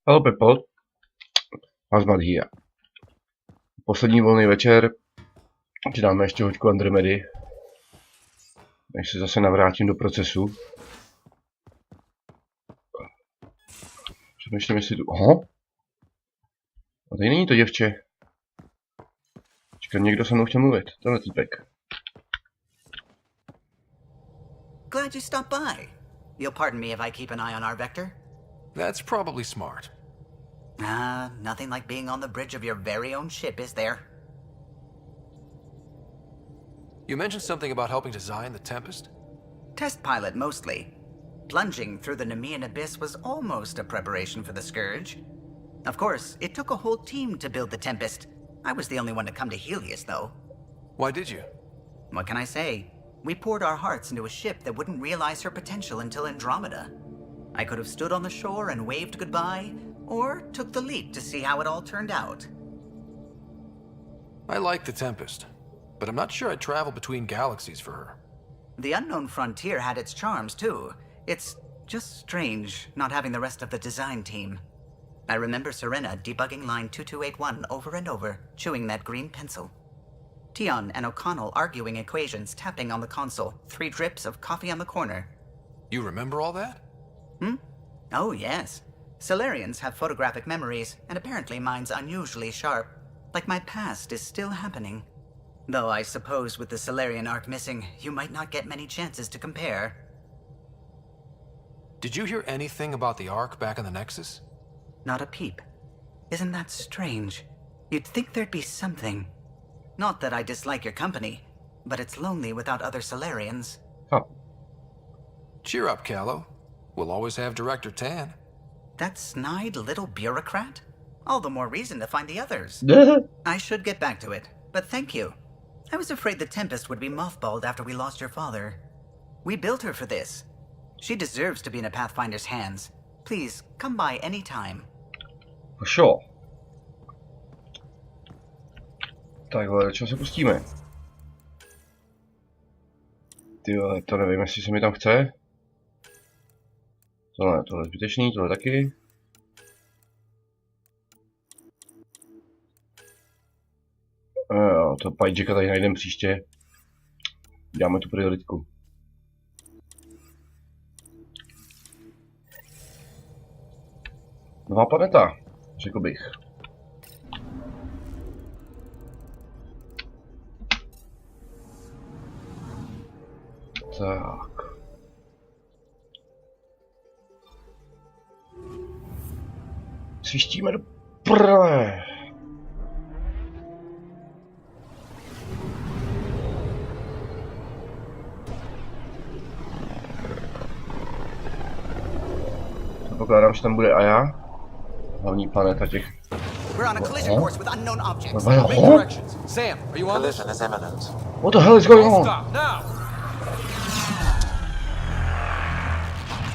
Hello people, Hazmat here. Poslední volný večer, přidáme ještě hoďku Andromedy, než se zase navrátím do procesu. Přemýšlím, jestli tu... Aha! A tady není to děvče. Čekám, někdo se mnou chtěl mluvit, tenhle týpek. Glad you stopped by. You'll pardon me if I keep an eye on our vector? That's probably smart. Nothing like being on the bridge of your very own ship, is there? You mentioned something about helping design the Tempest? Test pilot, mostly. Plunging through the Nemean abyss was almost a preparation for the Scourge. Of course, it took a whole team to build the Tempest. I was the only one to come to Helios, though. Why did you? What can I say? We poured our hearts into a ship that wouldn't realize her potential until Andromeda. I could have stood on the shore and waved goodbye, or took the leap to see how it all turned out. I like the Tempest, but I'm not sure I'd travel between galaxies for her. The unknown frontier had its charms, too. It's just strange not having the rest of the design team. I remember Serena debugging line 2281 over and over, chewing that green pencil. Tion and O'Connell arguing equations, tapping on the console, 3 drips of coffee on the corner. You remember all that? Oh, yes. Solarians have photographic memories, and apparently mine's unusually sharp. Like my past is still happening. Though I suppose with the Solarian arc missing, you might not get many chances to compare. Did you hear anything about the Ark back in the Nexus? Not a peep. Isn't that strange? You'd think there'd be something. Not that I dislike your company, but it's lonely without other Solarians. Oh. Cheer up, Callow. We'll always have Director Tan. That snide little bureaucrat? All the more reason to find the others. I should get back to it, but thank you. I was afraid the Tempest would be mothballed after we lost your father. We built her for this. She deserves to be in a Pathfinder's hands. Please, come by any time. For sure. Takhle, čeho se pustíme? Tyhle, to nevím, jestli se mi tam chce. Tohle je zbytečný, tohle taky. To pajčeka tady najdeme příště. Dáme tu prioritku. Nová planeta, řekl bych. Tak. Svištíme do prvé. Pokládám, že tam bude Aja. Hlavní planeta těch. We're on a collision course with unknown objects. Make directions. Sam, are you on this? Collision is imminent. What the hell is going on? Stop now.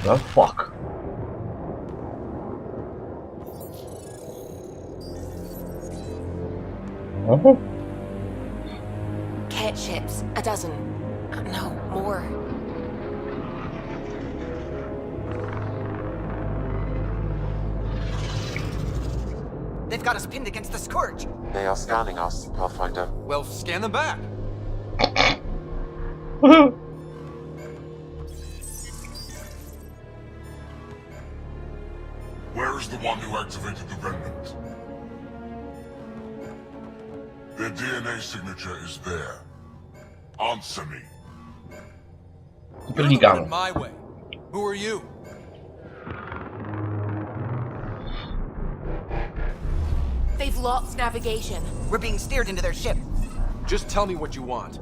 The fuck? Oh. Cat ships, a dozen. No, more. They've got us pinned against the Scourge. They are scanning us, Pathfinder. Well, scan them back. Where is the one who activated the remnant? Their DNA signature is there. Answer me. You're the one in my way. Who are you? They've lost navigation. We're being steered into their ship. Just tell me what you want.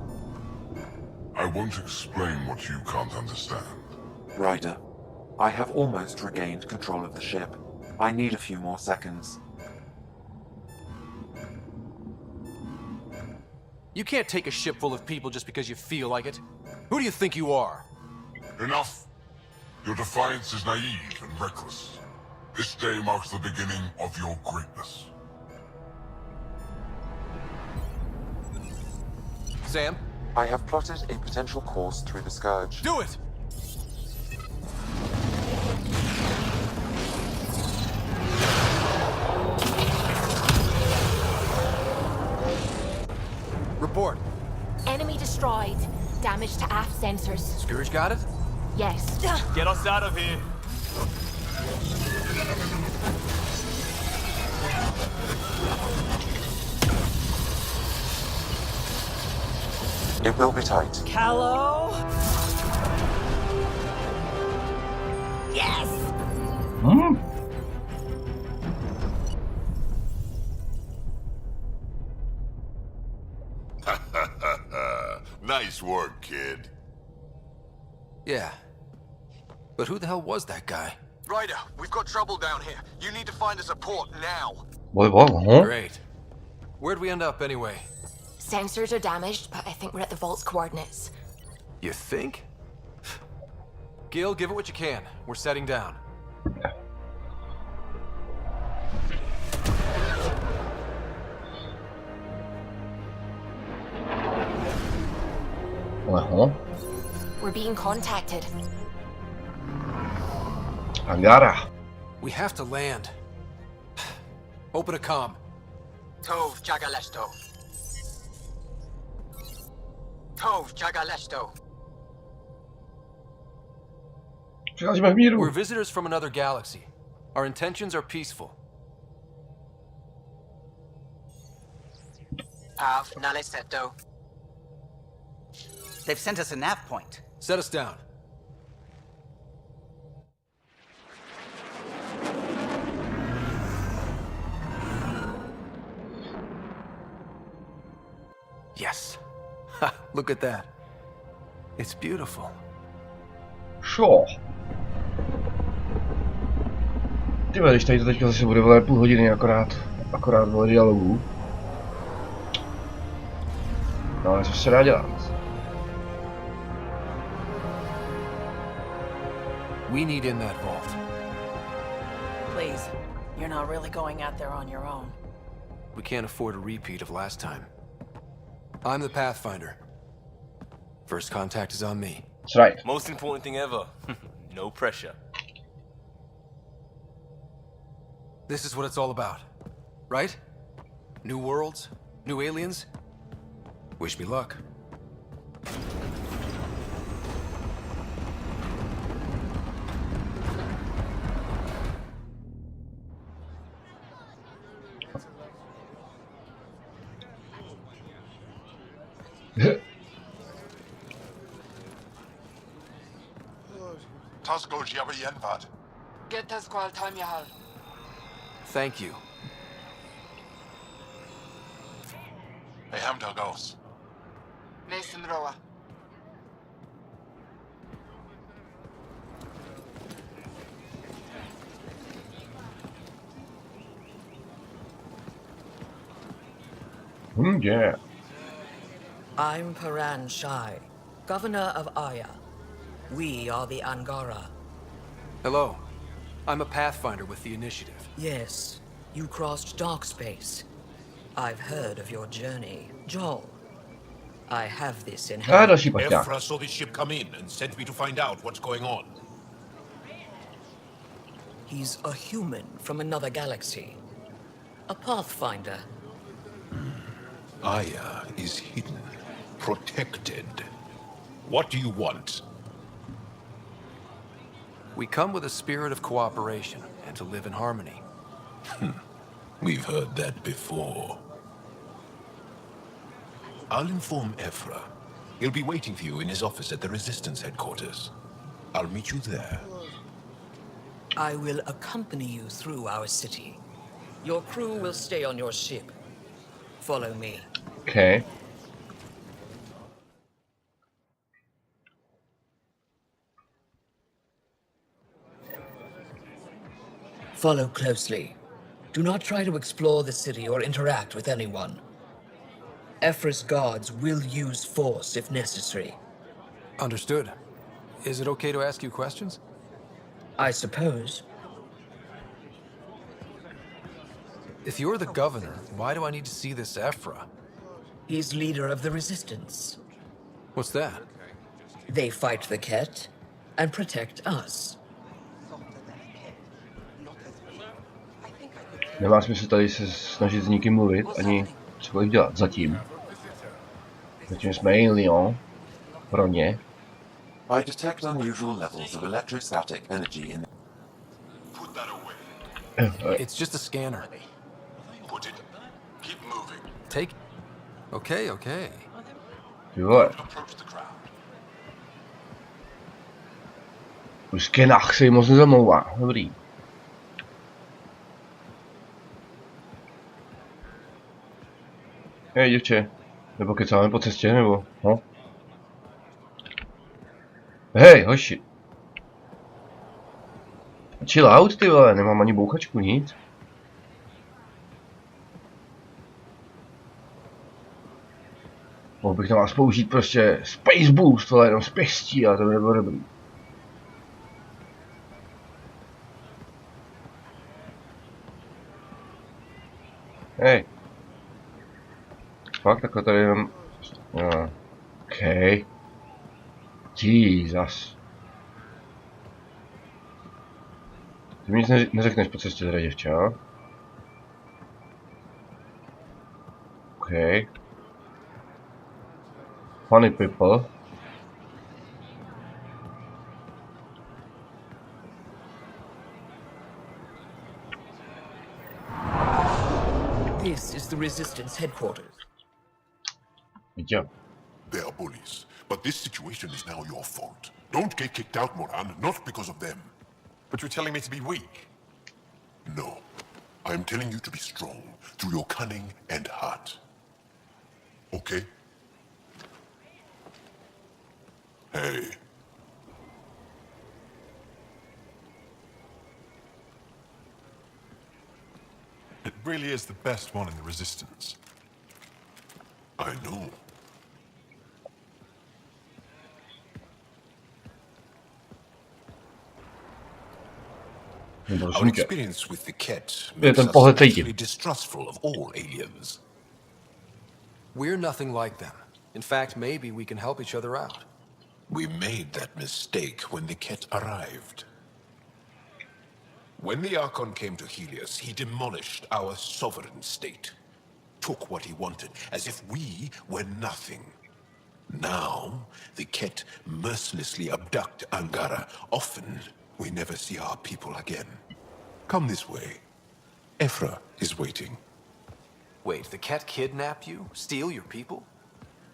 I won't explain what you can't understand. Ryder, I have almost regained control of the ship. I need a few more seconds. You can't take a ship full of people just because you feel like it. Who do you think you are? Enough! Your defiance is naive and reckless. This day marks the beginning of your greatness. Sam? I have plotted a potential course through the Scourge. Do it! destroyed. Damage to aft sensors. Scourge got it? Yes. Get us out of here. It will be tight. Callow? Yes! Hmm. Nice work, kid. Yeah. But who the hell was that guy? Ryder, we've got trouble down here. You need to find us a port now. What? Huh? Great. Where'd we end up anyway? Sensors are damaged, but I think we're at the vault's coordinates. You think? Gil, give it what you can. We're setting down. Aha. We're being contacted. Angara. We have to land. Open a comm. Tov Jagalesto. Tov Jagalesto. Přicházíme v míru. We're visitors from another galaxy. Our intentions are peaceful. Av Naliseto. They've sent us a nav point. Set us down. Yes. Ha, look at that. It's beautiful. Sure. Ty když tady to teďka zase bude vole půl hodiny akorát vole dialogů. No ale co se dá dělat? We need in that vault. Please, you're not really going out there on your own. We can't afford a repeat of last time. I'm the Pathfinder. First contact is on me. That's right. Most important thing ever. No pressure. This is what it's all about, right? New worlds, new aliens. Wish me luck. Tasgo Jabayenvad. Get us qual time yahal. Thank you. Hey, Hamdal goes. Mason Roa. Yeah. I'm Paran Shai, Governor of Aya. We are the Angara. Hello. I'm a Pathfinder with the Initiative. Yes, you crossed dark space. I've heard of your journey, Joel. I have this in hand. Další pašťák. Efra saw this ship come in and sent me to find out what's going on. He's a human from another galaxy. A Pathfinder. Aya is hidden, protected. What do you want? We come with a spirit of cooperation and to live in harmony. We've heard that before. I'll inform Efra. He'll be waiting for you in his office at the Resistance headquarters. I'll meet you there. I will accompany you through our city. Your crew will stay on your ship. Follow me. Okay. Follow closely. Do not try to explore the city or interact with anyone. Efra's guards will use force if necessary. Understood. Is it okay to ask you questions? I suppose. If you're the governor, why do I need to see this Efra? He's leader of the Resistance. What's that? They fight the Ket and protect us. Nemá smysl tady se snažit s nikým mluvit, ani cokoliv dělat zatím. Zatím jsme jeli, jo. Pro ně. I detect unusual levels of electrostatic energy in. Put that away. It's just a scanner. Put it. Keep moving. Take... Okay. Ty vole. Approach the crowd. Už skenách se jim moc nezamlouvá. Dobrý. Hej, děvče. Nebo kecáme po cestě, nebo? No. Hej, hoši. Chill out, ty vole, nemám ani bouchačku, nic. Mohl bych tam aspoň použít prostě Space Boost, vole, jenom z pěstí, ale to by nebylo dobrý. Hej. Fakt, takhle tady jenom... OK. Jesus. Ty mi nic neřekneš po cestě teda, děvče, jo? OK. Funny people. This is the Resistance headquarters. Yeah. They are bullies, but this situation is now your fault. Don't get kicked out, Moran, not because of them. But you're telling me to be weak. No. I am telling you to be strong through your cunning and heart. Okay? Hey. It really is the best one in the Resistance. I know. Our experience with the Ket Je makes ten us pohled naturally cítím. distrustful of all aliens. We're nothing like them. In fact, maybe we can help each other out. We made that mistake when the Ket arrived. When the Archon came to Helios, he demolished our sovereign state. Took what he wanted, as if we were nothing. Now, the Ket mercilessly abduct Angara. Often, we never see our people again. Come this way. Ephra is waiting. Wait, the Ket kidnapped you? Steal your people?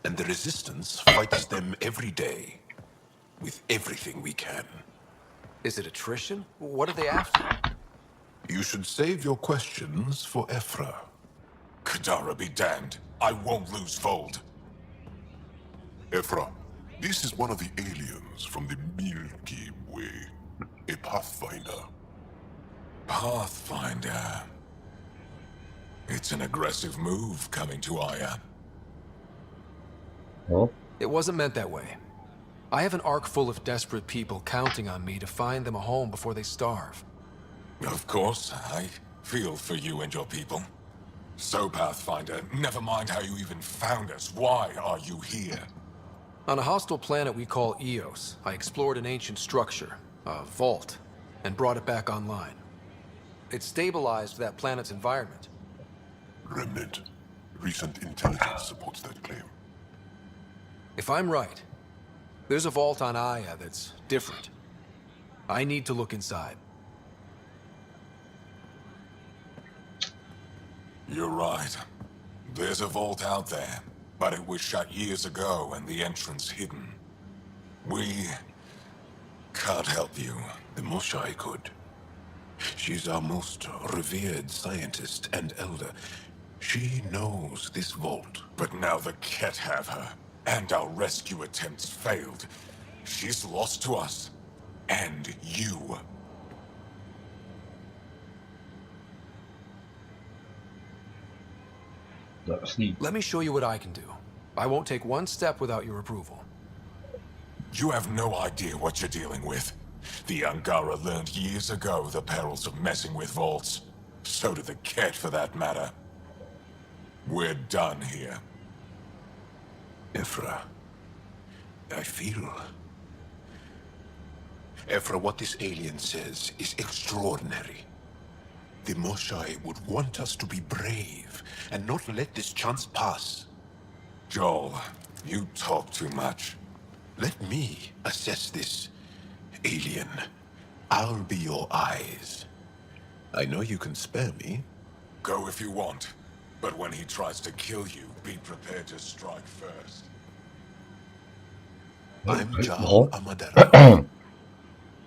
And the Resistance fights them every day. With everything we can. Is it attrition? What are they after? You should save your questions for Ephra. Kadara be damned. I won't lose Vold. Ephra, this is one of the aliens from the Milky Way. A Pathfinder. Pathfinder. It's an aggressive move coming to Aya. No. It wasn't meant that way. I have an ark full of desperate people counting on me to find them a home before they starve. Of course, I feel for you and your people. So, Pathfinder, never mind how you even found us. Why are you here? On a hostile planet we call Eos, I explored an ancient structure, a vault, and brought it back online. It stabilized that planet's environment. Remnant. Recent intelligence supports that claim. If I'm right, there's a vault on Aya that's different. I need to look inside. You're right. There's a vault out there, but it was shut years ago and the entrance hidden. We can't help you. The Moshai could. She's our most revered scientist and elder. She knows this vault. But now the Ket have her, and our rescue attempts failed. She's lost to us, and you. Let me show you what I can do. I won't take one step without your approval. You have no idea what you're dealing with. The Angara learned years ago the perils of messing with vaults. So did the Ket, for that matter. We're done here. Ephra, I feel... Ephra, what this alien says is extraordinary. The Moshai would want us to be brave and not let this chance pass. Joel, You talk too much. Let me assess this, alien. I'll be your eyes. I know you can spare me. Go if you want, but when he tries to kill you, be prepared to strike first. I'm Jal No. Amadera.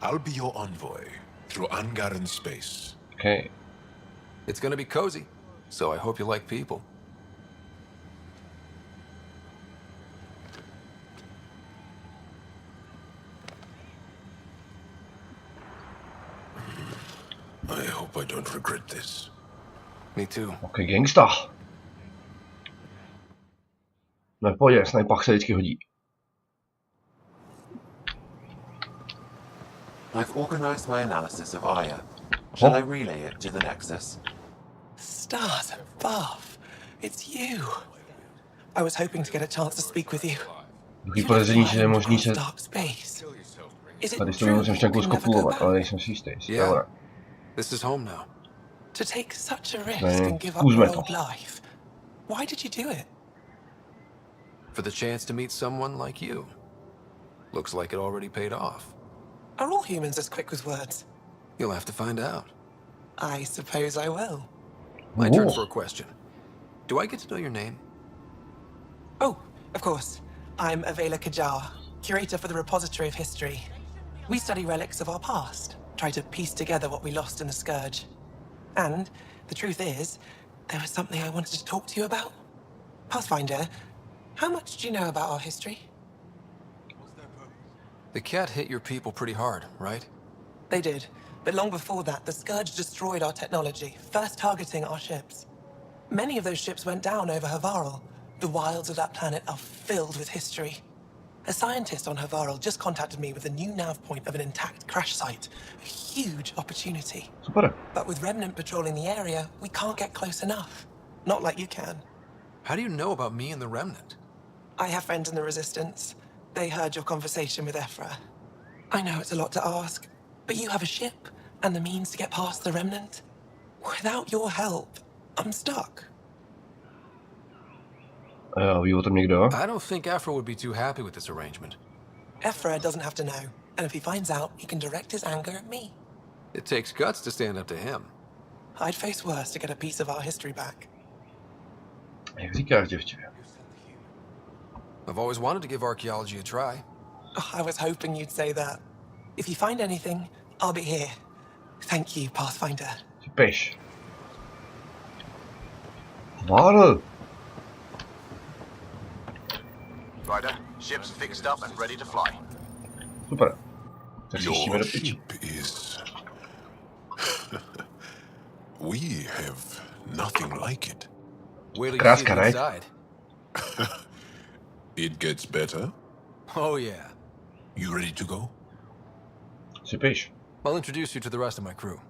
I'll be your envoy through Angaran space. Okay. It's gonna be cozy, so I hope you like people. I hope I don't regret this. Me too. Ok, gangsta. No v pohodě, snajpách se vždycky hodí. I've organized my analysis of Aya. Shall I relay it to the Nexus? Stars above. It's you. I was hoping to get a chance to speak with you. Takový podezření, že je možný se Dark space. Is it tady s tou true musím ještě you can never go skopulovat, back? ale nejsem si jistý. Yeah. This is home now. To take such a risk Ne, and give up zkusme your to. old life. Why did you do it? For the chance to meet someone like you. Looks like it already paid off. Are all humans as quick with words? You'll have to find out. I suppose I will. My turn for a question. Do I get to know your name? Oh, of course. I'm Avela Kajar, curator for the Repository of History. We study relics of our past, try to piece together what we lost in the Scourge. And the truth is, there was something I wanted to talk to you about. Pathfinder, how much do you know about our history? The cat hit your people pretty hard, right? They did. But long before that, the Scourge destroyed our technology, first targeting our ships. Many of those ships went down over Havarl. The wilds of that planet are filled with history. A scientist on Havarl just contacted me with a new nav point of an intact crash site. A huge opportunity. Super. But with Remnant patrolling the area, we can't get close enough. Not like you can. How do you know about me and the Remnant? I have friends in the Resistance. They heard your conversation with Ephra. I know it's a lot to ask, but you have a ship and the means to get past the Remnant. Without your help, I'm stuck. Ví o tom někdo? I don't think Afro would be too happy with this arrangement. Ephra doesn't have to know, and if he finds out, he can direct his anger at me. It takes guts to stand up to him. I'd face worse to get a piece of our history back. Jak říkáš, děvče? I've always wanted to give archaeology a try. Oh, I was hoping you'd say that. If you find anything, I'll be here. Thank you, Pathfinder. Jsi peš. Várl. Ryder, ship's fixed up and ready to fly. Super. Tak si štíme Your do piči. ship is... We have nothing like it. Wait till you see Kráska, it right? inside. It gets better. Oh yeah. You ready to go? Jsi peš. I'll introduce you to the rest of my crew.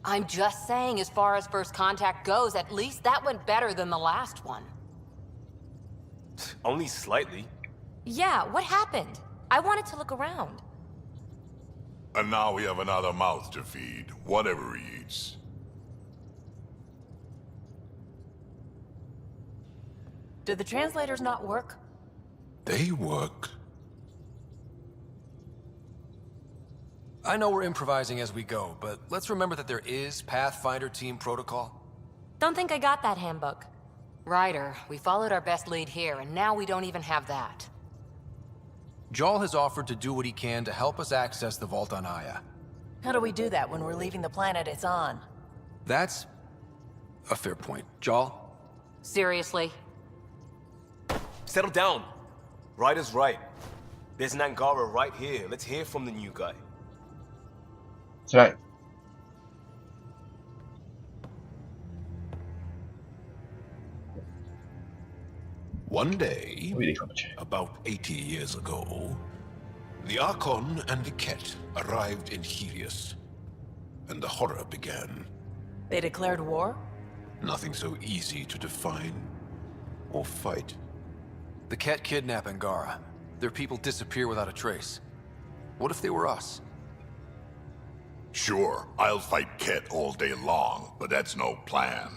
I'm just saying, as far as first contact goes, at least that went better than the last one. Only slightly. Yeah, what happened? I wanted to look around. And now we have another mouth to feed, whatever he eats. Did the translators not work? They work. I know we're improvising as we go, but let's remember that there is Pathfinder team protocol. Don't think I got that handbook. Ryder, we followed our best lead here, and now we don't even have that. Jal has offered to do what he can to help us access the vault on Aya. How do we do that when we're leaving the planet it's on? That's a fair point. Jal? Seriously? Settle down. Ryder's right. There's an Angara right here. Let's hear from the new guy. That's right. One day, about 80 years ago, The Archon and the Ket arrived in Helios, and the horror began. They declared war? Nothing so easy to define or fight. The Ket kidnap Angara. Their people disappear without a trace. What if they were us? Sure, I'll fight Ket all day long, but that's no plan.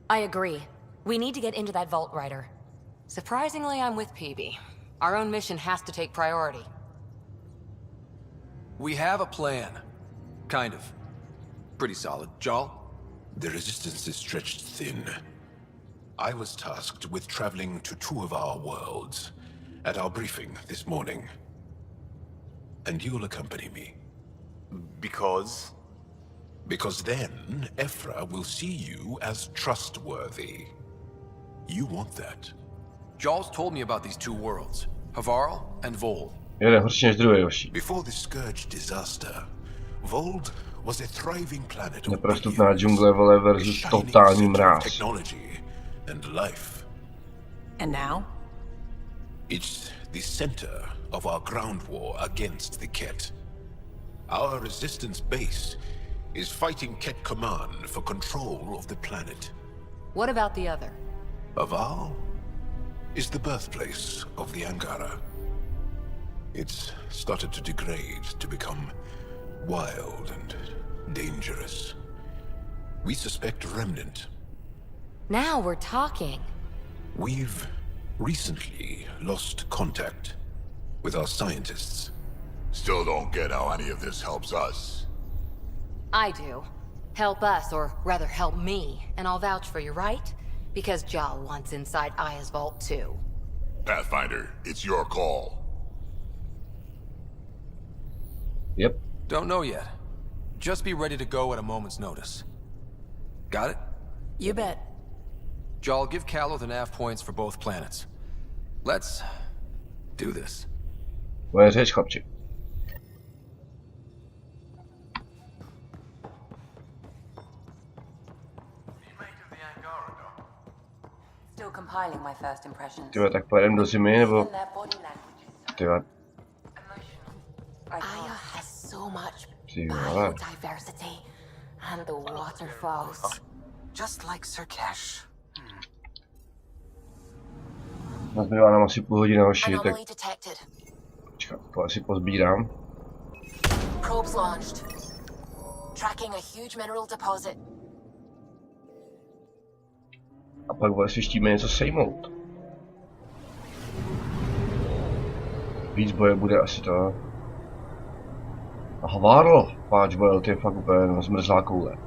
I agree. We need to get into that vault, Ryder. Surprisingly, I'm with PB. Our own mission has to take priority. We have a plan. Kind of. Pretty solid. Jal? The resistance is stretched thin. I was tasked with traveling to 2 of our worlds at our briefing this morning. And you'll accompany me. Because? Because then, Ephra will see you as trustworthy. You want that. Jal's told me about these 2 worlds. Havarl and Vold. Before the Scourge disaster, Vold was a thriving planet of Neprostupná džungle, vole, versus totální mráz. technology and life. And now? It's the center of our ground war against the Ket. Our resistance base is fighting Ket Command for control of the planet. What about the other? Havarl is the birthplace of the Angara. It's started to degrade, to become wild and dangerous. We suspect Remnant. Now we're talking. We've recently lost contact with our scientists. Still don't get how any of this helps us. I do. Help us, or rather help me, and I'll vouch for you, right? Because Jal wants inside Aya's vault too. Pathfinder, it's your call. Yep. Don't know yet. Just be ready to go at a moment's notice. Got it? You bet. Jal, give Callow the nav points for both planets. Let's do this. Moje řeč, chlapči. Still compiling my first impressions. Tyhle, tak pojedeme do zimy, nebo... Tyhle. Aya has so much Tyhle. biodiversity and the waterfalls. Just like Sirkesh. Nazbývá nám asi půl hodiny hoši, tak... Anomaly detected. Počkat, to asi pozbírám. Probes launched. Tracking a huge mineral deposit. A pak vole svištíme něco sejmout. Víc boje bude asi to. A Havarl, páč boje, to je fakt úplně zmrzlá koule.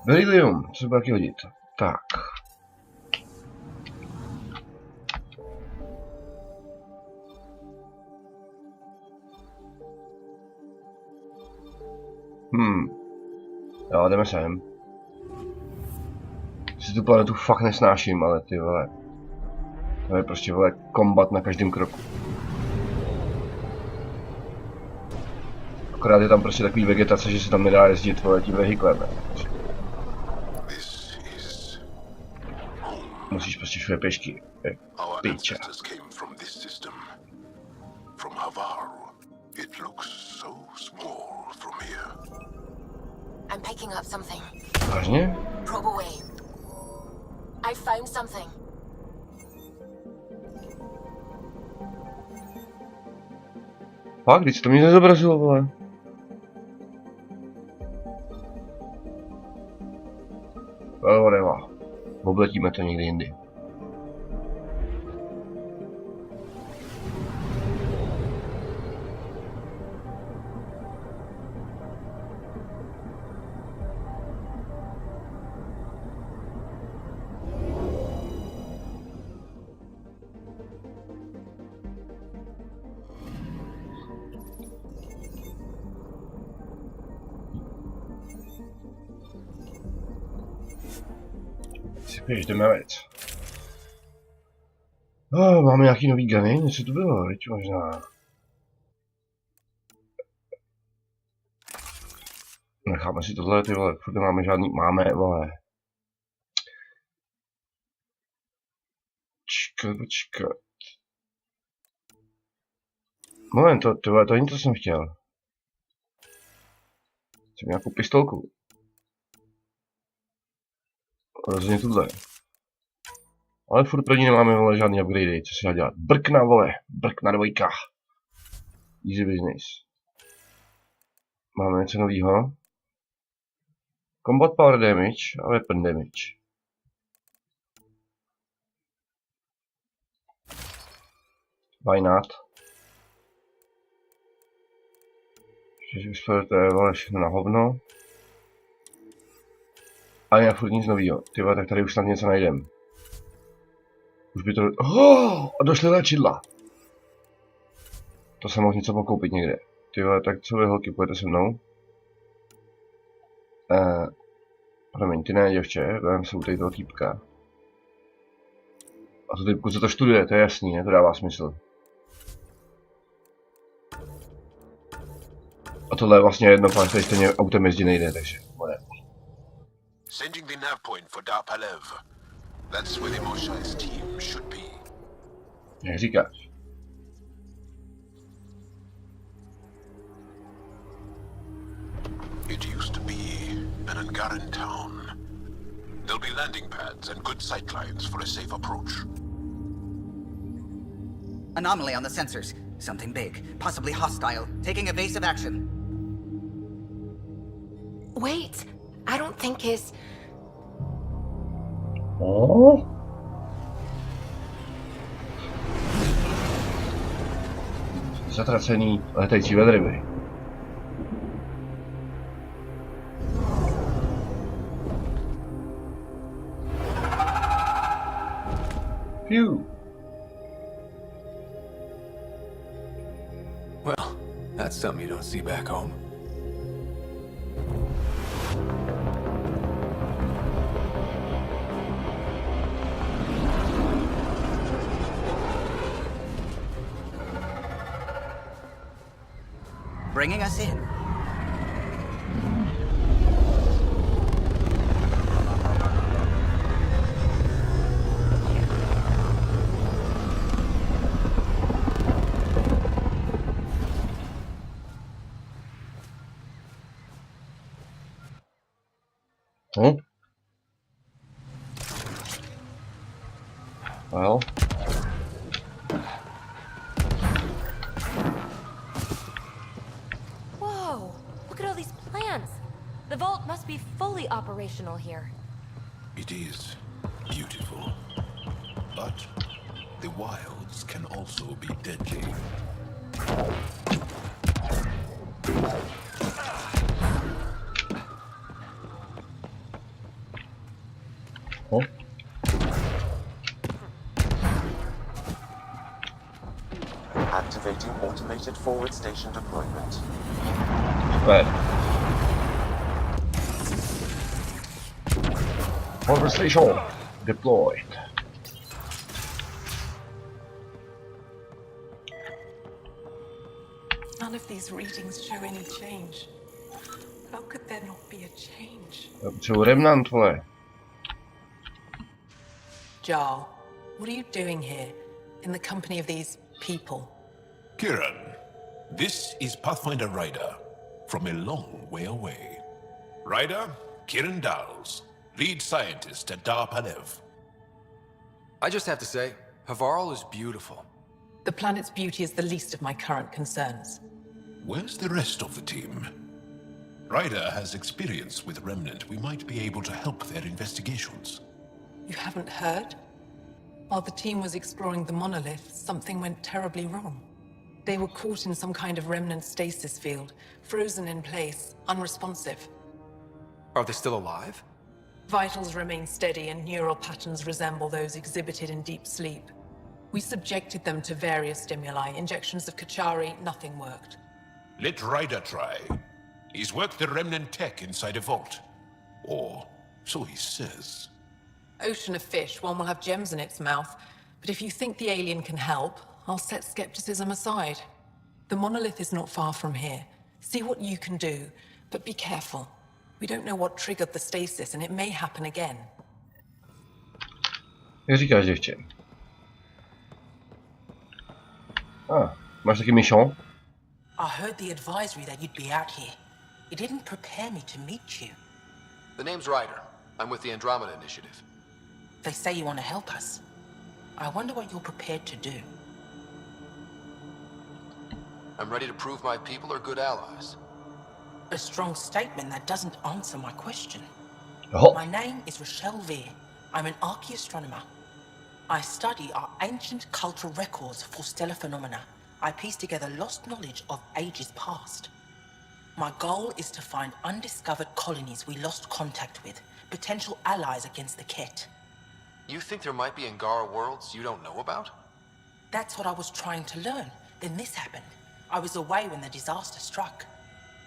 Beryllium, co se bude taky hodit. Tak. Jo, jdeme sem. Si tu planetu fakt nesnáším, ale ty vole. To je prostě vole kombat na každém kroku. Akorát je tam prostě takový vegetace, že se tam nedá jezdit vole tím vehiklem. Musíš prostě všude pěšky. Píče. I'm picking up something. Vážně? Probe away. I found something. Fakt, když to mě nezobrazilo, vole. Well, whatever. Obletíme to někdy jindy. Když jdeme věc. Máme nějaký nový guny? Něco tu bylo, viď možná. Necháme si tohle, ty vole, furt nemáme žádný, máme, vole. Počkat. Moment, to není to, co jsem chtěl. Chcem nějakou pistolku. Rozhodně tuhle. Ale furt pro ní nemáme, vole, žádný upgradey, co se dá dělat. Brkna, vole, brkna dvojka. Easy business. Máme něco novýho. Combat power damage a weapon damage. Why not? To je, vole, všechno na hovno. Ale já furt nic novýho. Ty vole, tak tady už snad něco najdem. Už by to... Oh, a došly léčidla. To jsem mohl něco pokoupit někde. Ty vole, tak co vy holky, pojďte se mnou. Promiň, ty ne, děvče, budeme se u tady toho týpka. A to typku, co to študuje, to je jasný, ne? To dává smysl. A tohle je vlastně jedno, pán, tady stejně autem jezdí nejde, takže whatever. Sending the nav point for pt5. That's where the Mosai's team should be. Jak říkáš? It used to be an Angaran town. There'll be landing pads and good sightlines for a safe approach. Anomaly on the sensors. Something big, possibly hostile, taking evasive action. Wait, I don't think his... Oh? Zatracený letající velryby. Phew. Well, that's something you don't see back home. Bringing us in. Hmm? Well. Whoa! Look at all these plants! The vault must be fully operational here. It is beautiful. But the wilds can also be deadly. Oh. Activating automated forward station deployment. Right. Forward station deployed. None of these readings show any change. How could there not be a change? Co remnant, vole? Jarl, what are you doing here, in the company of these people? Kiran, this is Pathfinder Ryder, from a long way away. Ryder, Kiran Dals, lead scientist at Dar-Palev. I just have to say, Havarl is beautiful. The planet's beauty is the least of my current concerns. Where's the rest of the team? Ryder has experience with Remnant. We might be able to help their investigations. You haven't heard? While the team was exploring the monolith, something went terribly wrong. They were caught in some kind of remnant stasis field, frozen in place, unresponsive. Are they still alive? Vitals remain steady and neural patterns resemble those exhibited in deep sleep. We subjected them to various stimuli, injections of Kachari, nothing worked. Let Ryder try. He's worked the Remnant tech inside a vault. Or so he says. Ocean of fish, one will have gems in its mouth. But if you think the alien can help, I'll set skepticism aside. The monolith is not far from here. See what you can do, but be careful. We don't know what triggered the stasis, and it may happen again. Jak říkáš, děvče? Máš taky mission? I heard the advisory that you'd be out here. It didn't prepare me to meet you. The name's Ryder. I'm with the Andromeda Initiative. They say you want to help us. I wonder what you're prepared to do. I'm ready to prove my people are good allies. A strong statement that doesn't answer my question. Oh. My name is Rochelle Veer. I'm an archaeoastronomer. I study our ancient cultural records for stellar phenomena. I piece together lost knowledge of ages past. My goal is to find undiscovered colonies we lost contact with, potential allies against the Ket. You think there might be Angara worlds you don't know about? That's what I was trying to learn. Then this happened. I was away when the disaster struck.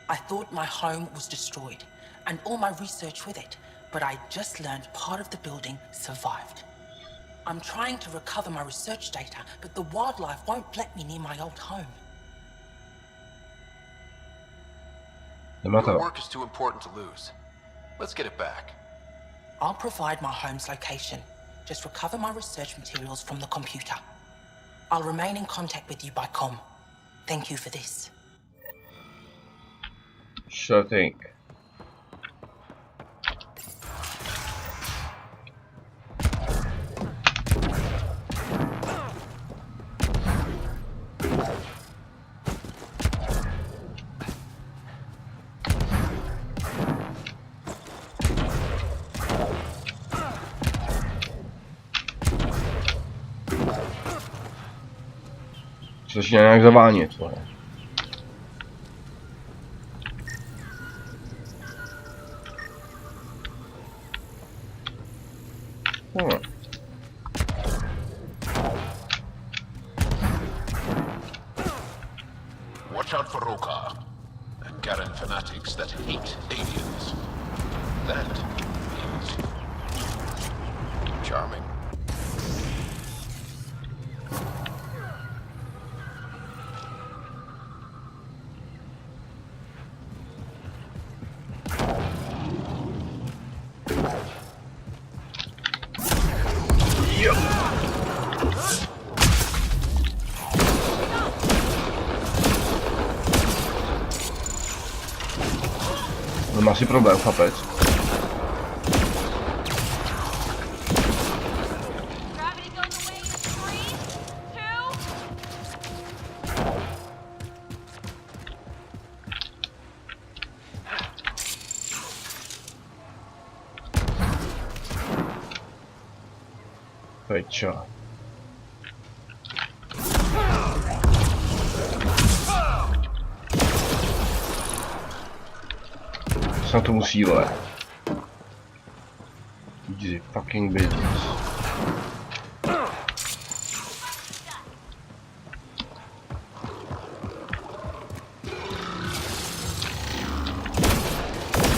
I thought my home was destroyed, and all my research with it, but I just learned part of the building survived. I'm trying to recover my research data, but the wildlife won't let me near my old home. Your work is too important to lose. Let's get it back. I'll provide my home's location. Just recover my research materials from the computer. I'll remain in contact with you by comm. Thank you for this. Sure thing. Začíná nějak zavánět, vole. Watch out for Rokar and Garen fanatics that hate aliens. That is charming. Má si problém, chlapec. Pečo. Co na to musí, vole? Easy fucking business.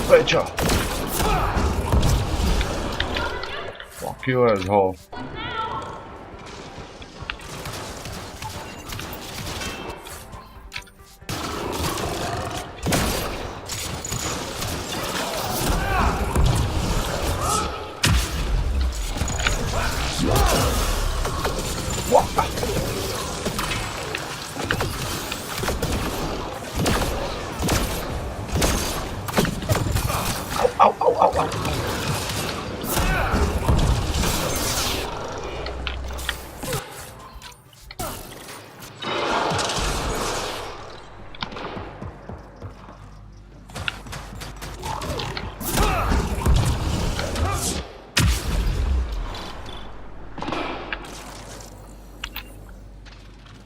Pečo. Fuck you, asshole.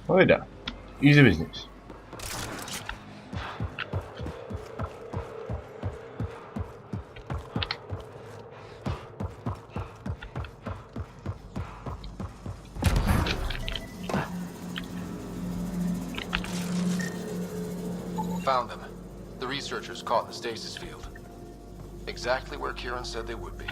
Pověda. Easy business. Found them. The researchers caught in the stasis field. Exactly where Kieran said they would be.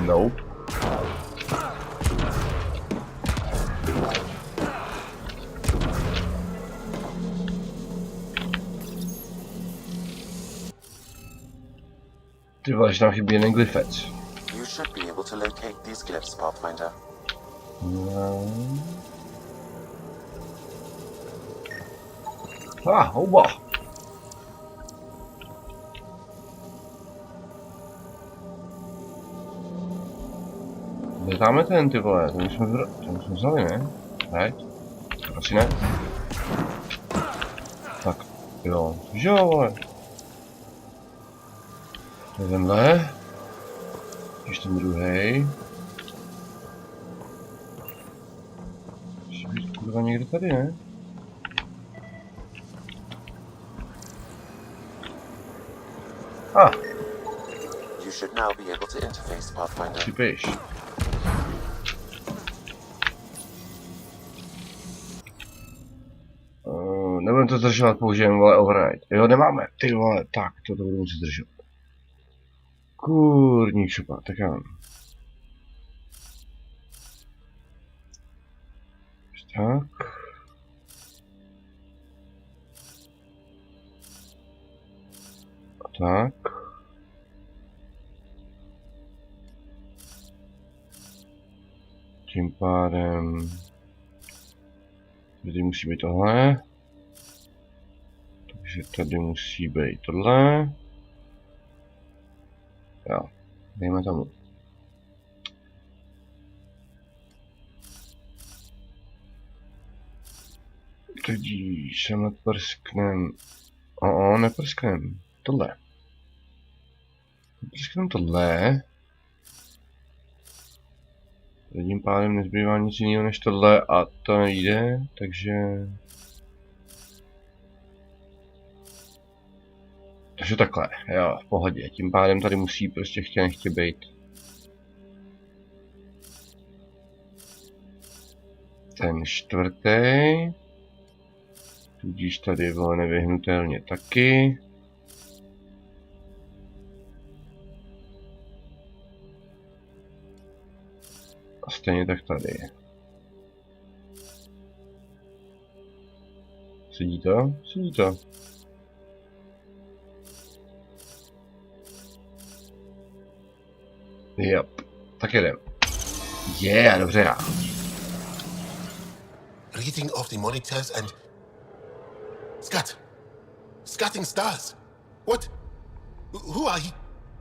Nope. Ty vole, že tam chybí jeden glyfec. You should be able to locate these glyphs, Pathfinder. No. Houba. Kde dáme ten, ty vole? Ten jsme vzali, ne? Right? Asi ne. Tak, jo. Že jo, vole. To je tenhle. Ještě ten druhej. Musí být kurva někde tady, ne? You should now be able to interface, Pathfinder. Připíš. Nebudem to zdržovat, použijeme, vole, override. Jo, nemáme, ty vole, tak, to budu muset zdržovat. Kurník šupa, tak já. Tak. Tak. Tím pádem tady musí být tohle. Takže tady musí být tohle. Jo, dejme tomu. Tudíž sem neprsknem. Neprsknem. Tohle. Neprsknem tohle. Tím pádem nezbývá nic jiného než tohle a to nejde, takže... Takže takhle, jo, v pohodě. Tím pádem tady musí prostě nechtě být. Ten čtvrtý. Tudíž tady bylo nevyhnutelně taky. A stejně tak tady. Sedí to? Sedí to. Yep. Tak jedem. Dobře já. Reading of the monitors and... Scatting stars. What? Who are you?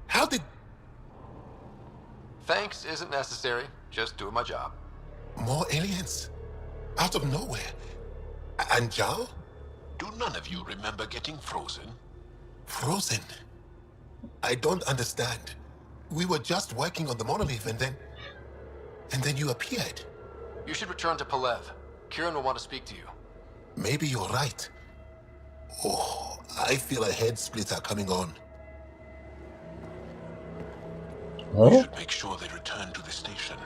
How did... Thanks isn't necessary. Just doing my job. More aliens? Out of nowhere? And Zhao? Do none of you remember getting frozen? Frozen? I don't understand. We were just working on the monolith and then you appeared. You should return to pt5. Kieran will want to speak to you. Maybe you're right. Oh, I feel a head splitter coming on. We should make sure they return to the station.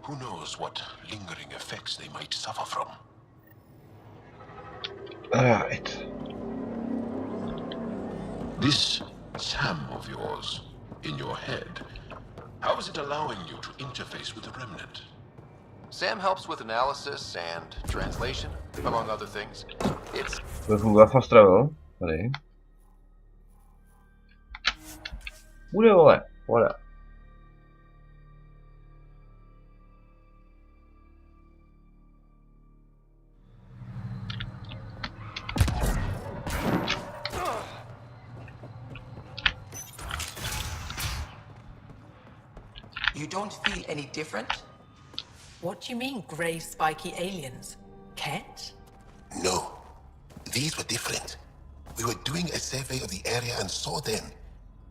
Who knows what lingering effects they might suffer from. Alright. This Sam of yours, in your head, how is it allowing you to interface with the Remnant? Sam helps with analysis and translation, among other things. It's... To funguje fast travel, tady. Bude, vole, voda. You don't feel any different? What do you mean, grey, spiky aliens? Ket? No, these were different. We were doing a survey of the area and saw them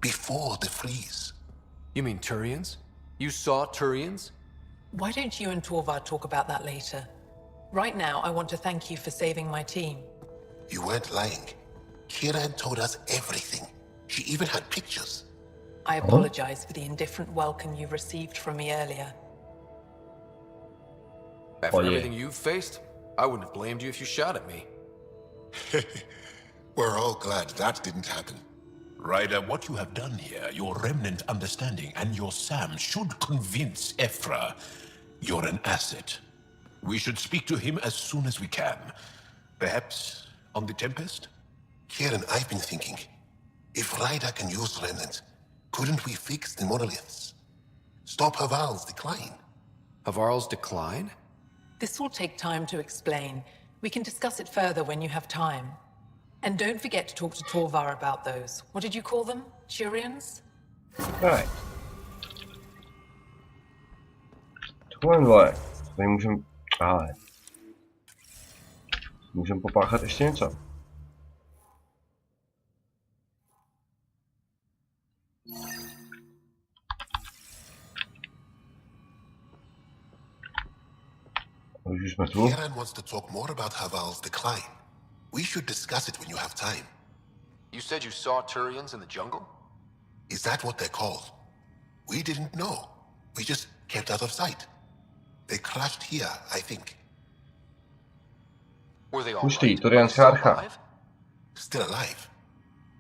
before the freeze. You mean Turians? You saw Turians? Why don't you and Torvar talk about that later? Right now, I want to thank you for saving my team. You weren't lying. Kieran told us everything. She even had pictures. I apologize for the indifferent welcome you received from me earlier. After everything you've faced, I wouldn't have blamed you if you shot at me. We're all glad that didn't happen. Ryder, what you have done here, your remnant understanding and your Sam should convince Ephra you're an asset. We should speak to him as soon as we can. Perhaps on the Tempest? Kieran, I've been thinking. If Ryder can use remnant, couldn't we fix the monoliths? Stop Haval's decline? Havarl's decline? This will take time to explain. We can discuss it further when you have time. And don't forget to talk to Torvar about those. What did you call them? Turians? Right. Tohle. Tady můžem... Ale... Můžem popáchat ještě něco. Už jsme tu. Kieran wants to talk more about Haval's decline. We should discuss it when you have time. You said you saw Turians in the jungle? Is that what they're called? We didn't know. We just kept out of sight. They crashed here, I think. Were they all Pustý, right? Turianská archa. Still alive?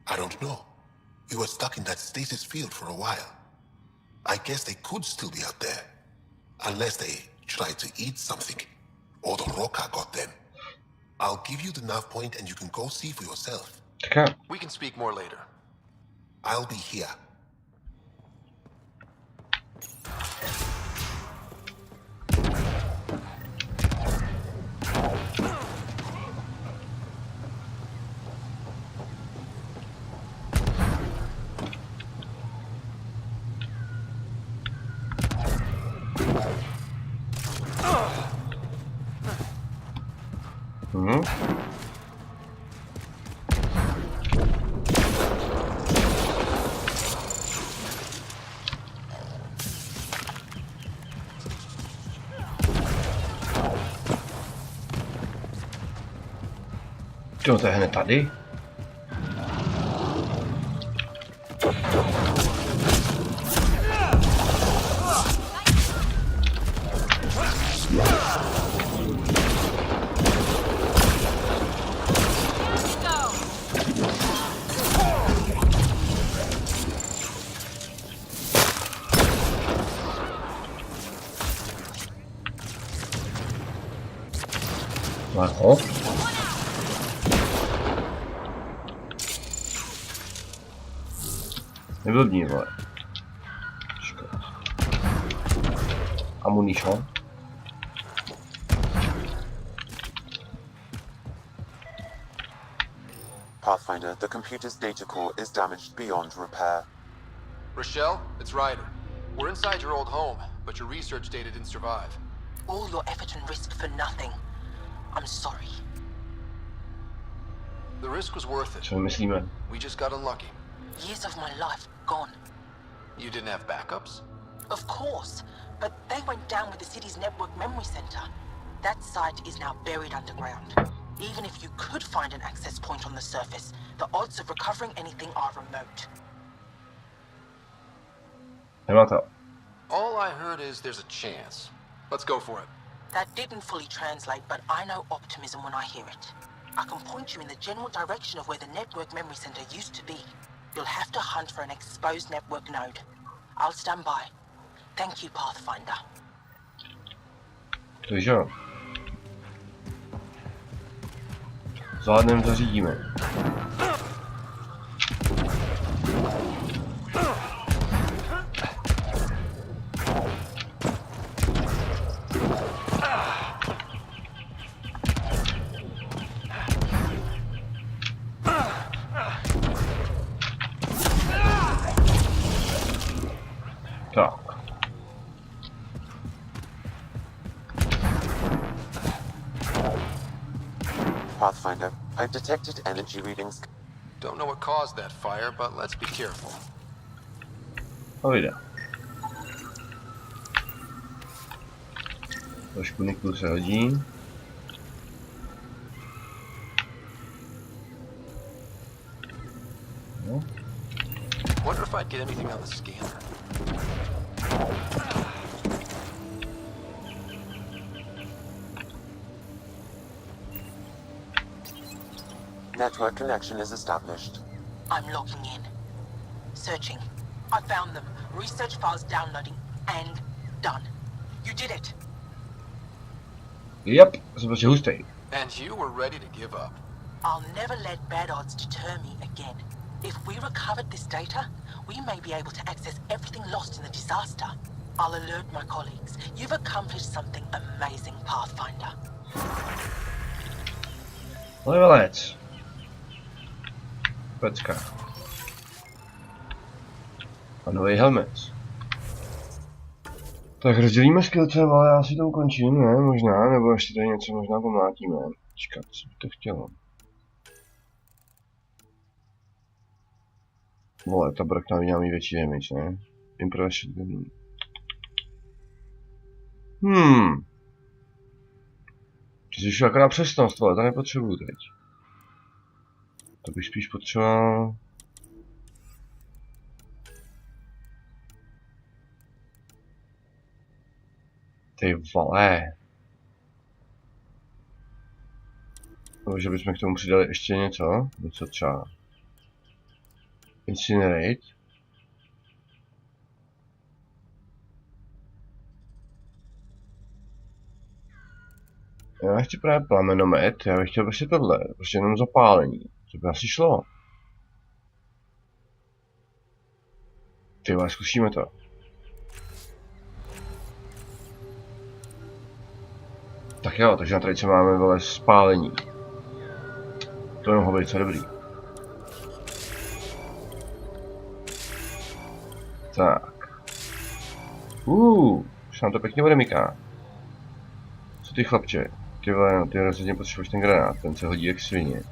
I don't know. We were stuck in that stasis field for a while. I guess they could still be out there. Unless they tried to eat something. Or the Roca got them. I'll give you the nav point and you can go see for yourself. Okay. We can speak more later. I'll be here. Jo, to je hned tady. Aho. Neblbni, vole. Škoda. Ammunition. Pathfinder, the computer's data core is damaged beyond repair. Rochelle, it's Ryder. We're inside your old home, but your research data didn't survive. All your effort and risk for nothing. I'm sorry. The risk was worth it. Co myslíme? We just got unlucky. Years of my life gone. You didn't have backups? Of course, but they went down with the city's network memory center. That site is now buried underground. Even if you could find an access point on the surface, the odds of recovering anything are remote. All I heard is there's a chance. Let's go for it. That didn't fully translate, but I know optimism when I hear it. I can point you in the general direction of where the network memory center used to be. You'll have to hunt for an exposed network node. I'll stand by. Thank you, Pathfinder. Takže jo. Zvládneme, zařídíme. Tak. Pathfinder, I've detected energy readings. Don't know what caused that fire, but let's be careful. Povídá. Trošku niklu se hodí. No. Wonder if I'd get anything on the scanner. Network connection is established. I'm logging in. searching. I found them. Research files downloading and done. You did it. Yep, jsem prostě hustej. And you were ready to give up. I'll never let bad odds deter me again. If we recovered this data, we may be able to access everything lost in the disaster. I'll alert my colleagues. You've accomplished something amazing, Pathfinder. Levelec. Pecka. A nový helmet. Tak rozdělíme skillcem, ale já si to ukončím, ne? Možná, nebo ještě tady něco možná pomlátíme. Počkat, co by to chtělo? Vole, ta brokna by měla mít větší damage, ne? Impression. To zvyšuje akorát přesnost, ale to nepotřebuju teď. To bych spíš potřeboval... Ty vole. Takže bychom k tomu přidali ještě něco? Něco třeba... Incinerate. Já nechci právě plamenomet, já bych chtěl prostě tohle, prostě jenom zapálení. To by asi šlo. Ty vole, zkusíme to. Tak jo, takže na tradice máme vole spálení. To je mohlo být co dobrý. Tak. Už nám to pěkně bude myká. Co ty chlapče? Ty vole, no, ty rozhodně potřebuješ ten granát, ten se hodí jak svině.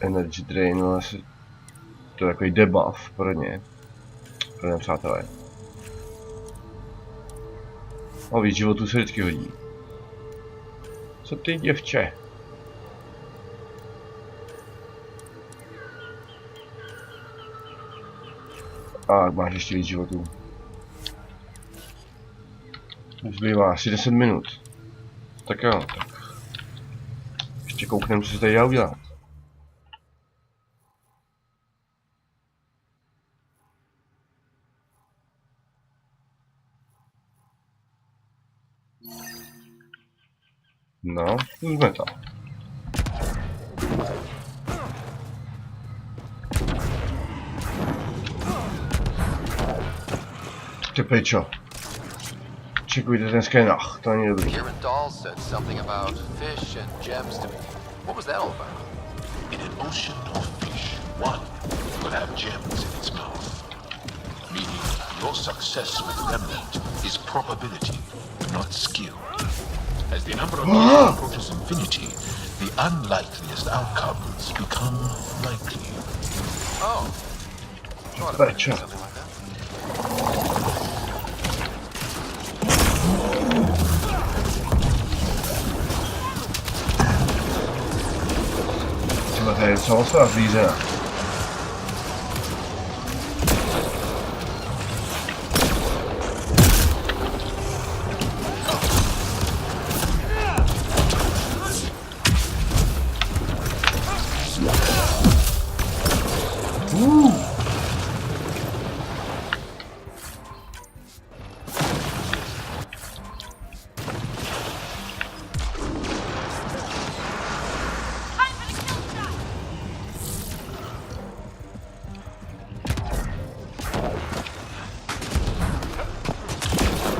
Energy drain, no asi... To je takový debuff pro ně. Pro ně přátelé. A víc životů se vždycky hodí. Co ty děvče? A máš ještě víc životů. Zbývá asi 10 minut. Tak jo, tak. Ještě koukneme, co se tady dá udělat. No, zkusme to. Ty pičo. Čekujte ten skener, to není dobrý. Kieran Dahl said something about fish and gems to me. What was that all about? In an ocean of fish, one will have gems in its mouth. Meaning your success with Remnant is probability, not skill. As the number of these approaches infinity, the unlikeliest outcomes become likely. Oh. Betcha. Something like that. Třeba tady je docela ostrá zvířena.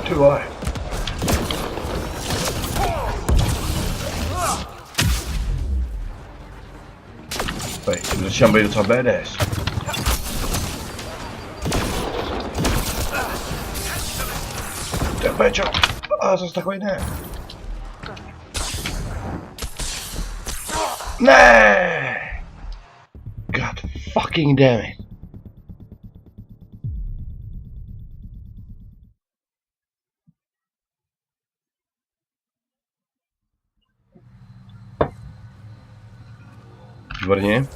Ty vole. Začínám být docela badass. To je péčo. A zase takový ne. Ne. God fucking damn it. Výborně.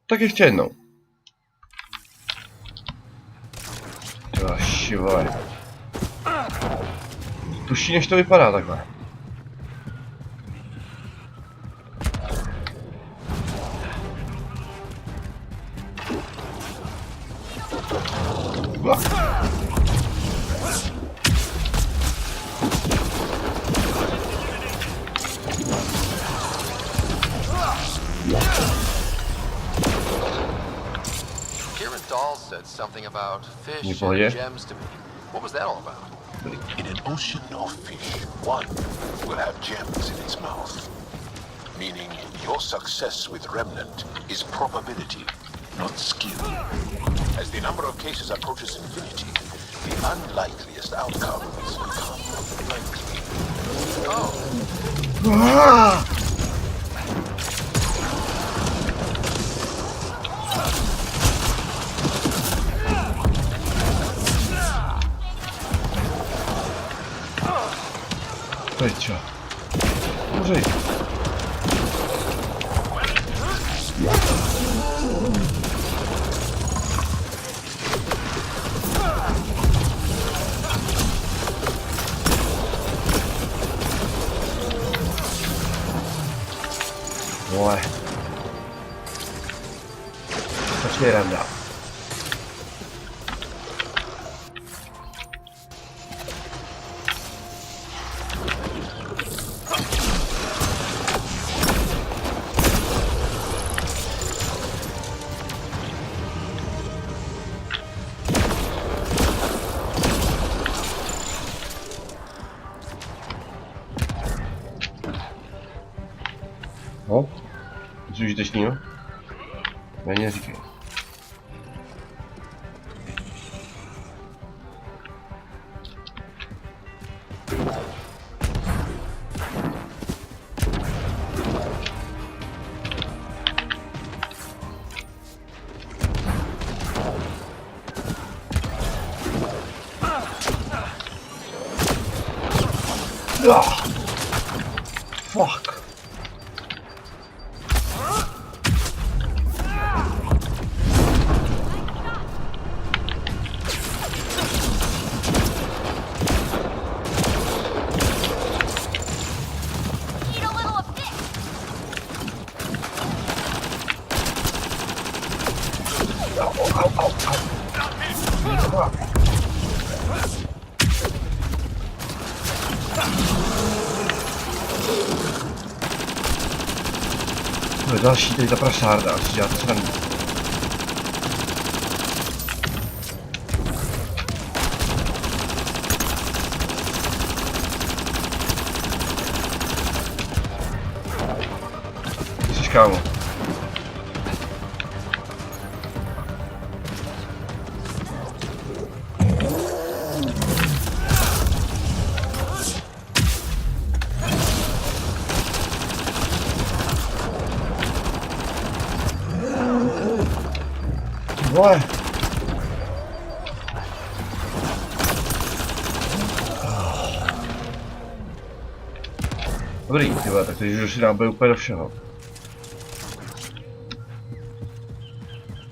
Tak ještě jednou. Tyvaši vole. Tuší, než to vypadá takhle. said something about fish Nie and pohodě. gems to me. What was that all about? In an ocean of fish, one will have gems in its mouth. Meaning your success with Remnant is probability, not skill. As the number of cases approaches infinity, the unlikeliest outcomes become likely. Oh. Peťo. Můžej. Vole. Počkej, randa. No, nic užitečného? Méně říkej. Fuck. Další tady ta prasárda, asi dělá to srandu. Ty jsi kámo. Vole. Dobrý, tyhle, tak teď už si dám úplně do všeho.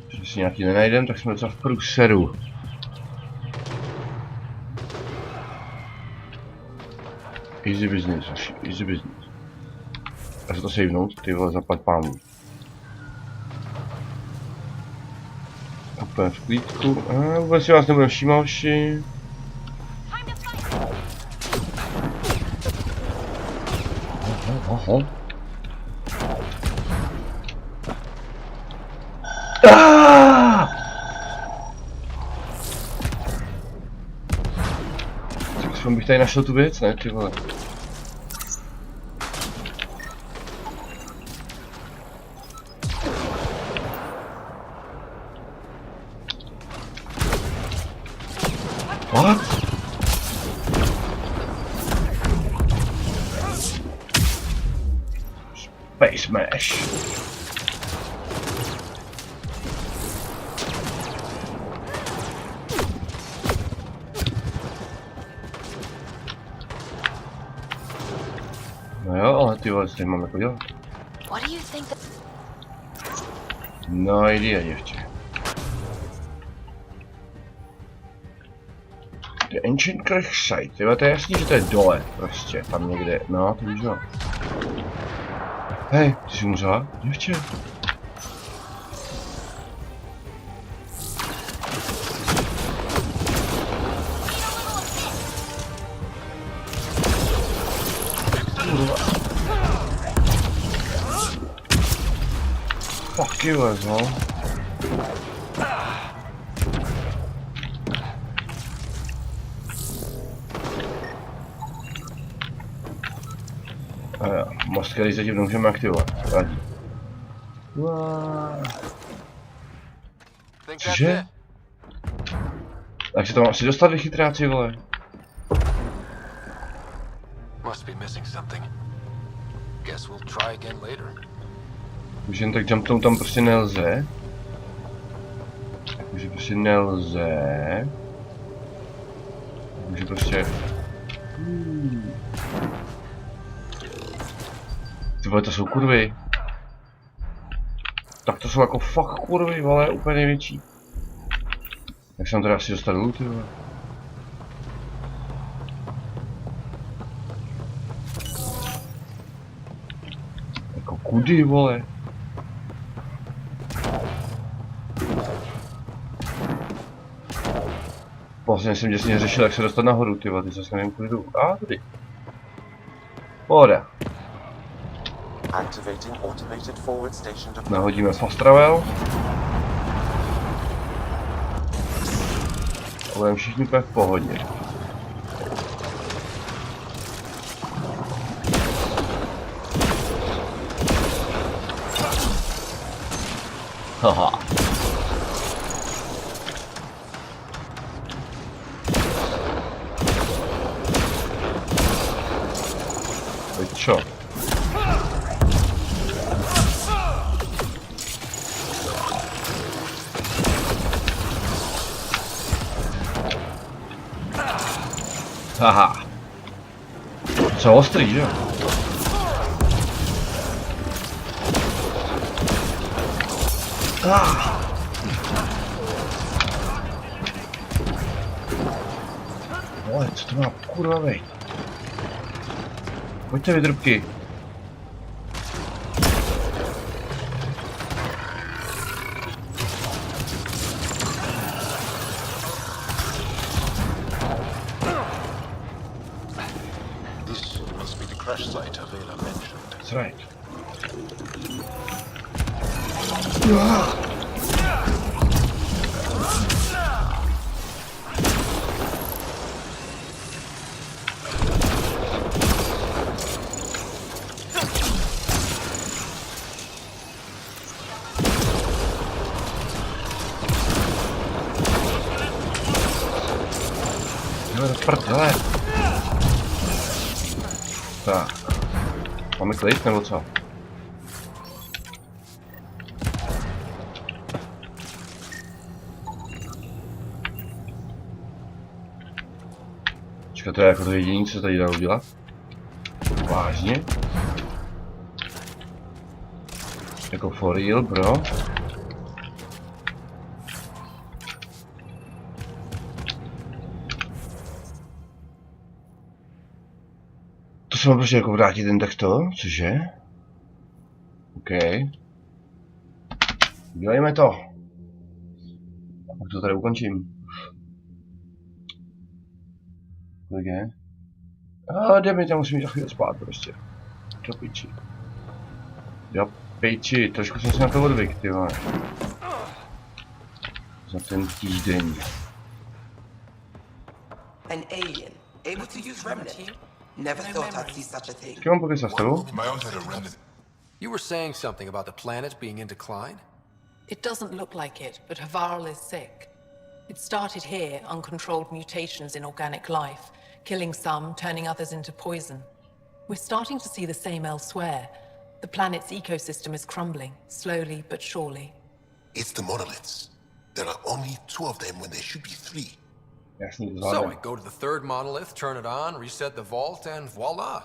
Když si nějaký nenajdem, tak jsme docela v průseru. Easy business, easy business. A se to savenout, ty vole, zaplať pámu. Úplně v klídku. Vůbec si vás nebudu všímat, hoši. Aha. Tak bych tady našel tu věc, ne, ty vole. What? Space mesh. No jo, ale ty vole, co tady mám jako dělat? No idea, děvče. The Ancient Craig Site, tyhle, to je jasný, že to je dole, prostě, tam někde, no, to víš, no. Hej, ty jsi umřela, děvče? Fuck you, no. který zatím nemůžeme aktivovat. Vadí. Cože? Tak se tam asi dostali chytráci, vole. Must be missing something. Guess we'll try again later. Už jen tak jumpnout tam prostě nelze. Takže prostě nelze. Takže prostě... Ty vole, to jsou kurvy. Tak to jsou jako fakt kurvy, vole, úplně největší. Jak jsem teda asi dostal dolů, ty vole. Jako kudy, vole. Vlastně jsem děsně řešil, jak se dostat nahoru, ty vole, ty zase nevím, kudy jdu. A, tady. Pohoda. Nahodíme fast travel. A budeme všichni úplně v pohodě. Haha. Teď čo? Haha. Co ostrý, že? Vole, co to má kurva vejt? Pojďte vydrubky. That's right. Prdele. Tak. Máme klid nebo co? Počkej, to je jako to jediné, co tady dá udělat? Vážně? Jako for real, bro? To se mám prostě jako vrátit ten takto, cože? OK. Dělejme to. A pak to tady ukončím. Kolik je? Jdeme, tam musím jít za chvíli spát prostě. Do piči. Do piči, trošku jsem si na to odvyk, ty vole. Za ten týden. An alien, able to use remnant. Never thought I'd see such a thing. You were saying something about the planet being in decline? It doesn't look like it, but Havarl is sick. It started here, uncontrolled mutations in organic life, killing some, turning others into poison. We're starting to see the same elsewhere. The planet's ecosystem is crumbling, slowly but surely. It's the monoliths. There are only 2 of them when there should be 3. So I go to the 3rd monolith, turn it on, reset the vault, and voila.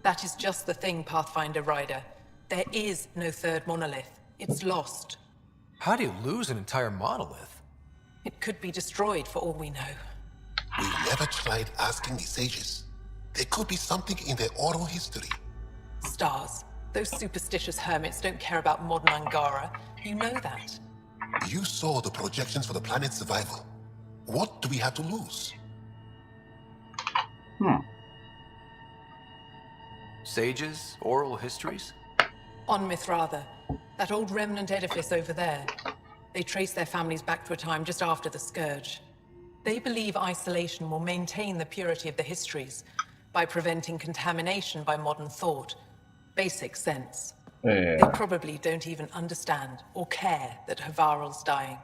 That is just the thing, Pathfinder Rider. There is no 3rd monolith. It's lost. How do you lose an entire monolith? It could be destroyed for all we know. We've never tried asking the sages. There could be something in their oral history. Stars. Those superstitious hermits don't care about modern Angara. You know that. You saw the projections for the planet's survival. What do we have to lose? Sages? Oral histories? On Mithratha. That old remnant edifice over there. They trace their families back to a time just after the Scourge. They believe isolation will maintain the purity of the histories by preventing contamination by modern thought. basic sense. Yeah. They probably don't even understand or care that Havarl's dying.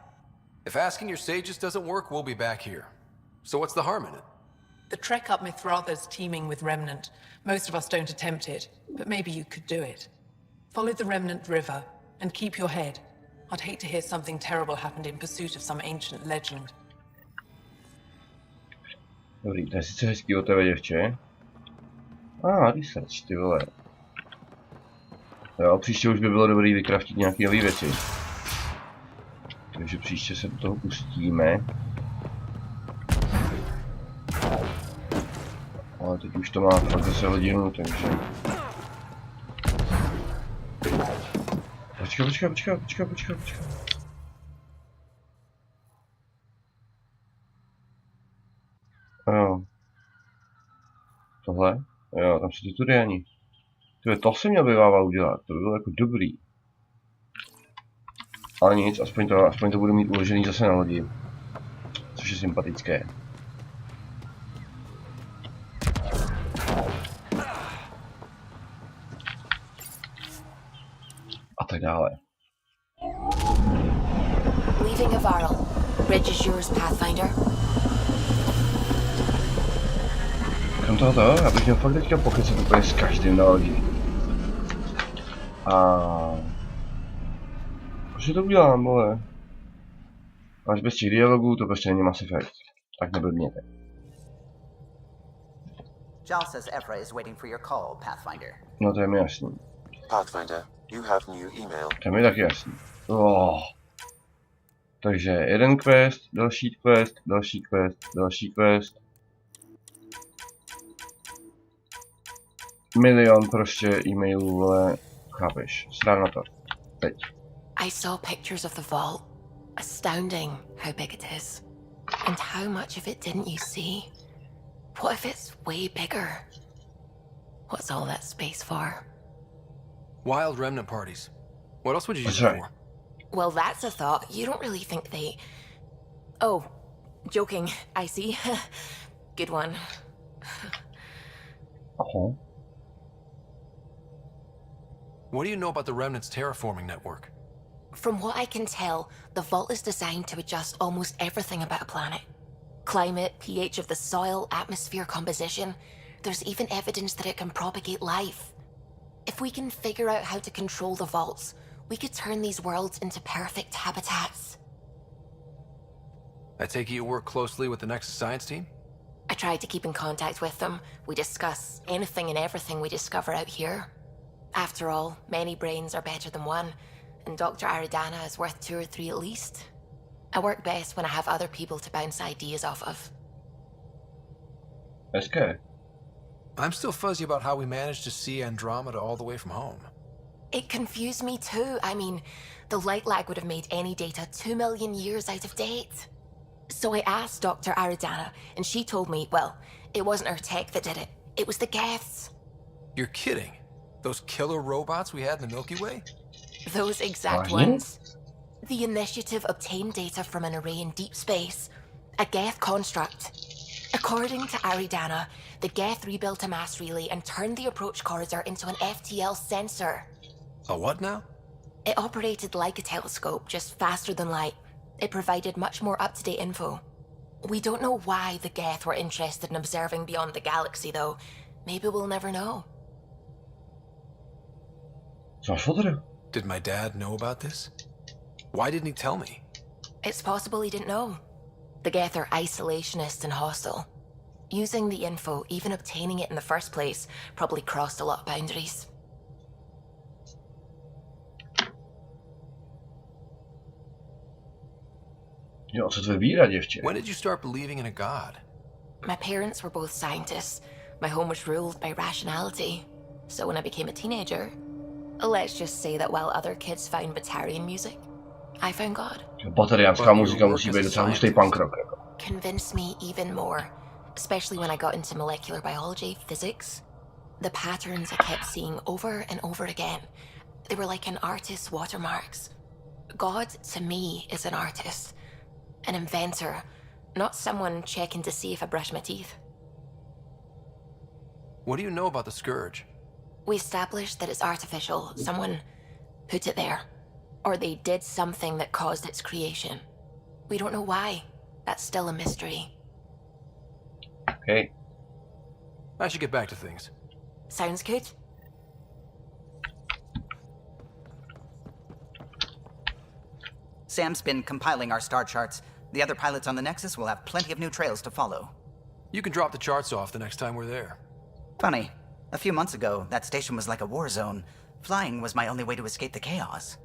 If asking your sages doesn't work, we'll be back here. So what's the harm in it? The trek up Mithratha's teeming with Remnant. Most of us don't attempt it, but maybe you could do it. Follow the Remnant River, and keep your head. I'd hate to hear something terrible happened in pursuit of some ancient legend. Dobrý, to je sice hezký o tebe, děvče. Research, ty vole. Jo, příště už by bylo dobrý vykraftit nějaké nové věci. Takže příště se do toho pustíme. Ale teď už to má fakt zase hodinu, takže... Počkej. Jo. Tohle? Jo, tam jsou ty turiani. To se měl bývával udělat, to by bylo jako dobrý. Ale nic, aspoň to budu mít uložený zase na lodi. Což je sympatické. A tak dále. Leaving Havarl. Bridge is yours, Pathfinder. Krom tohoto, já bych měl fakt teďka pokecat úplně s každým na lodi. Proč to udělám, vole? Až bez těch dialogů to prostě není Mass Effect. Tak neblbněte. Jal says Evra is waiting for your call, Pathfinder. No to je mi jasný. Pathfinder, you have new email. To je mi taky jasný. Takže jeden quest, další quest. Milion prostě e-mailů, vole, chápeš, srát na to. Teď. I saw pictures of the vault. Astounding how big it is. And how much of it didn't you see? What if it's way bigger? What's all that space for? Wild remnant parties. What else would you use That's it for? Well, that's a thought. You don't really think they... Oh, joking. I see. Good one. What do you know about the Remnant's terraforming network? From what I can tell, the vault is designed to adjust almost everything about a planet. Climate, pH of the soil, atmosphere composition. There's even evidence that it can propagate life. If we can figure out how to control the vaults, we could turn these worlds into perfect habitats. I take it you work closely with the Nexus science team? I try to keep in contact with them. We discuss anything and everything we discover out here. After all, many brains are better than one, and Dr. Aridana is worth 2 or 3 at least. I work best when I have other people to bounce ideas off of. That's good. I'm still fuzzy about how we managed to see Andromeda all the way from home. It confused me too. I mean, the light lag would have made any data 2 million years out of date. So I asked Dr. Aridana, and she told me, well, it wasn't her tech that did it. It was the Geths. You're kidding. Those killer robots we had in the Milky Way? Those exact ones. The initiative obtained data from an array in deep space, a Geth construct. According to Aridana, the Geth rebuilt a mass relay and turned the approach corridor into an FTL sensor. A what now? It operated like a telescope, just faster than light. It provided much more up-to-date info. We don't know why the Geth were interested in observing beyond the galaxy, though. Maybe we'll never know. Did my dad know about this? Why didn't he tell me? It's possible he didn't know. The Geth are isolationist and hostile. Using the info, even obtaining it in the first place, probably crossed a lot of boundaries. When did you start believing in a god? My parents were both scientists. My home was ruled by rationality. So when I became a teenager, let's just say that while other kids found Batarian music, I found God. Batariánská muzika musí být docela hustý punk rock. Convinced me even more, especially when I got into molecular biology, physics. The patterns I kept seeing over and over again, they were like an artist's watermarks. God, to me, is an artist, an inventor, not someone checking to see if I brush my teeth. What do you know about the Scourge? We established that it's artificial. Someone put it there. Or they did something that caused its creation. We don't know why. That's still a mystery. Okay. I should get back to things. Sounds good. Sam's been compiling our star charts. The other pilots on the Nexus will have plenty of new trails to follow. You can drop the charts off the next time we're there. Funny. A few months ago, that station was like a war zone. Flying was my only way to escape the chaos.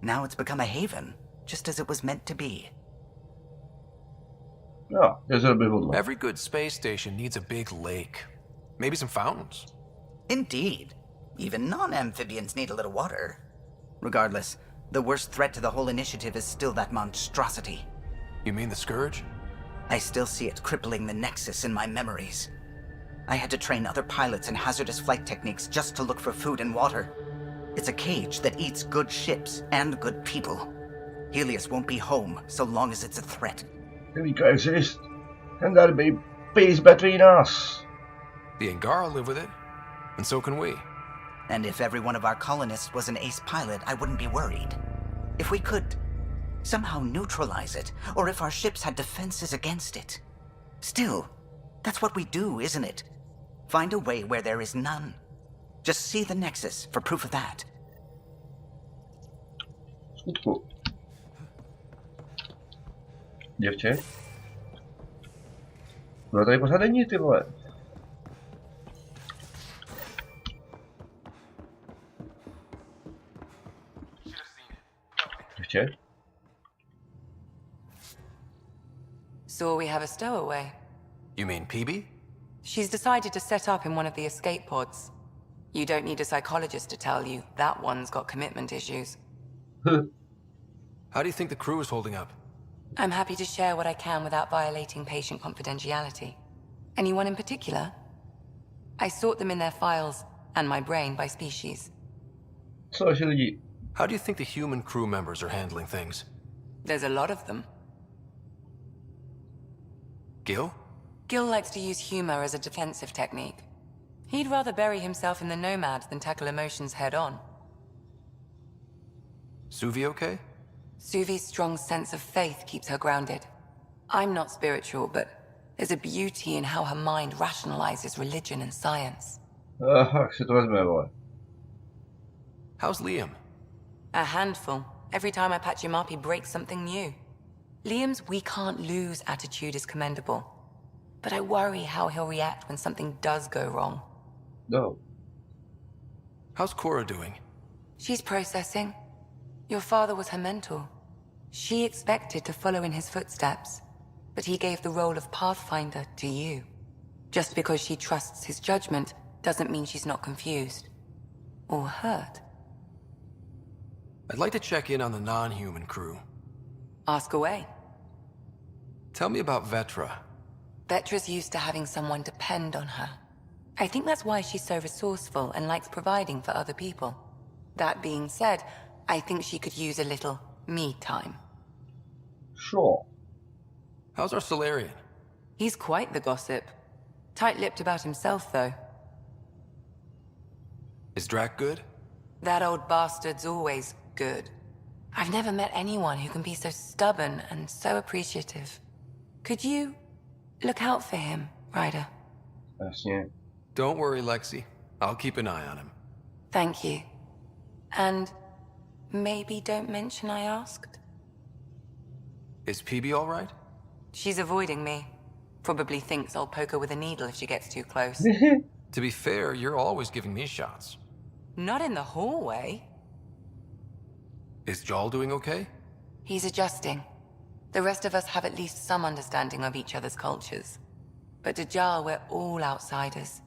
Now it's become a haven, just as it was meant to be. Ja, je zullen bijvoorbeeld. Every good space station needs a big lake. Maybe some fountains. Indeed. Even non-amphibians need a little water. Regardless, the worst threat to the whole initiative is still that monstrosity. You mean the Scourge? I still see it crippling the Nexus in my memories. I had to train other pilots in hazardous flight techniques just to look for food and water. It's a cage that eats good ships and good people. Helios won't be home so long as it's a threat. We can exist. And that'll be peace between us. The Angara live with it, and so can we. And if every one of our colonists was an ace pilot, I wouldn't be worried. If we could somehow neutralize it, or if our ships had defenses against it. Still, that's what we do, isn't it? Find a way where there is none. Just see the Nexus for proof of that. Skutku. Děvče? No tady pořád není, ty vole. Děvče? So we have a stowaway. You mean PB? She's decided to set up in one of the escape pods. You don't need a psychologist to tell you that one's got commitment issues. How do you think the crew is holding up? I'm happy to share what I can without violating patient confidentiality. Anyone in particular? I sort them in their files and my brain by species. Cože lidi? How do you think the human crew members are handling things? There's a lot of them. Gil? Gil likes to use humor as a defensive technique. He'd rather bury himself in the Nomad than tackle emotions head-on. Suvi okay? Suvi's strong sense of faith keeps her grounded. I'm not spiritual, but there's a beauty in how her mind rationalizes religion and science. Jak si to vezme, vole. How's Liam? A handful. Every time I patch him up, he breaks something new. Liam's we can't lose attitude is commendable. But I worry how he'll react when something does go wrong. No. How's Cora doing? She's processing. Your father was her mentor. She expected to follow in his footsteps, but he gave the role of Pathfinder to you. Just because she trusts his judgment doesn't mean she's not confused. Or hurt. I'd like to check in on the non-human crew. Ask away. Tell me about Vetra. Vetra's used to having someone depend on her. I think that's why she's so resourceful and likes providing for other people. That being said, I think she could use a little me time. Sure. How's our Solarian? He's quite the gossip. Tight-lipped about himself, though. Is Drac good? That old bastard's always good. I've never met anyone who can be so stubborn and so appreciative. Could you look out for him, Ryder? Jasně. Don't worry, Lexi. I'll keep an eye on him. Thank you. And maybe don't mention I asked? Is PB all right? She's avoiding me. Probably thinks I'll poke her with a needle if she gets too close. To be fair, you're always giving me shots. Not in the hallway. Is Jal doing okay? He's adjusting. The rest of us have at least some understanding of each other's cultures. But to Jal, we're all outsiders.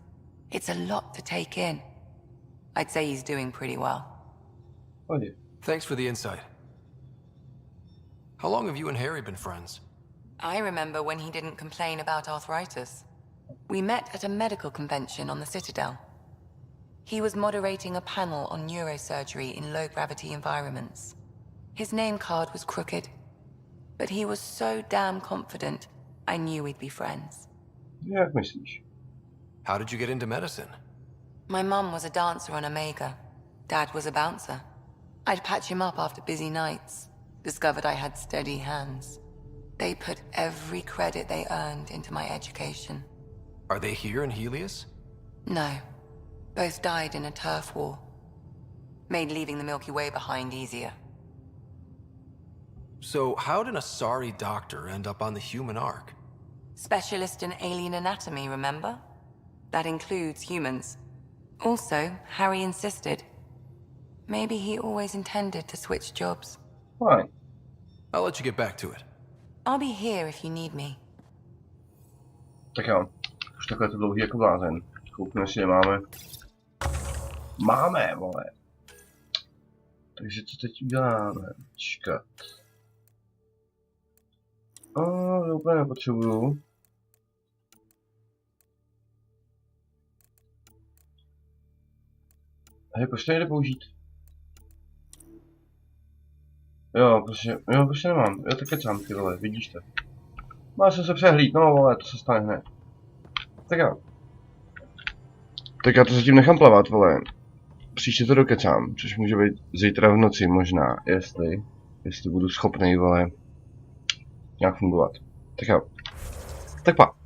It's a lot to take in. I'd say he's doing pretty well. Oh, yeah. Thanks for the insight. How long have you and Harry been friends? I remember when he didn't complain about arthritis. We met at a medical convention on the Citadel. He was moderating a panel on neurosurgery in low-gravity environments. His name card was crooked, but he was so damn confident, I knew we'd be friends. Jak myslíš? How did you get into medicine? My mum was a dancer on Omega. Dad was a bouncer. I'd patch him up after busy nights. Discovered I had steady hands. They put every credit they earned into my education. Are they here in Helios? No. Both died in a turf war. Made leaving the Milky Way behind easier. So how did a sorry doctor end up on the human ark? Specialist in alien anatomy, remember? That includes humans. Also, Harry insisted. Maybe he always intended to switch jobs. Fine. I'll let you get back to it. I'll be here if you need me. Tak jo, už takhle to dlouhý jako blázen. Koukneme si je máme. Máme, vole. Takže co teď uděláme? Čekat. To úplně nepotřebuju. Hej, proč to nejde použít? Jo, prostě nemám. Jo, tak kecám, ty vole, vidíš to. Má jsem se přehlíd, no vole, to se stane hned. Tak jo. Tak já to zatím nechám plavat, vole. Příště to dokecám, což může být zítra v noci možná, jestli budu schopný, vole, nějak fungovat. Tak jo. Tak pa.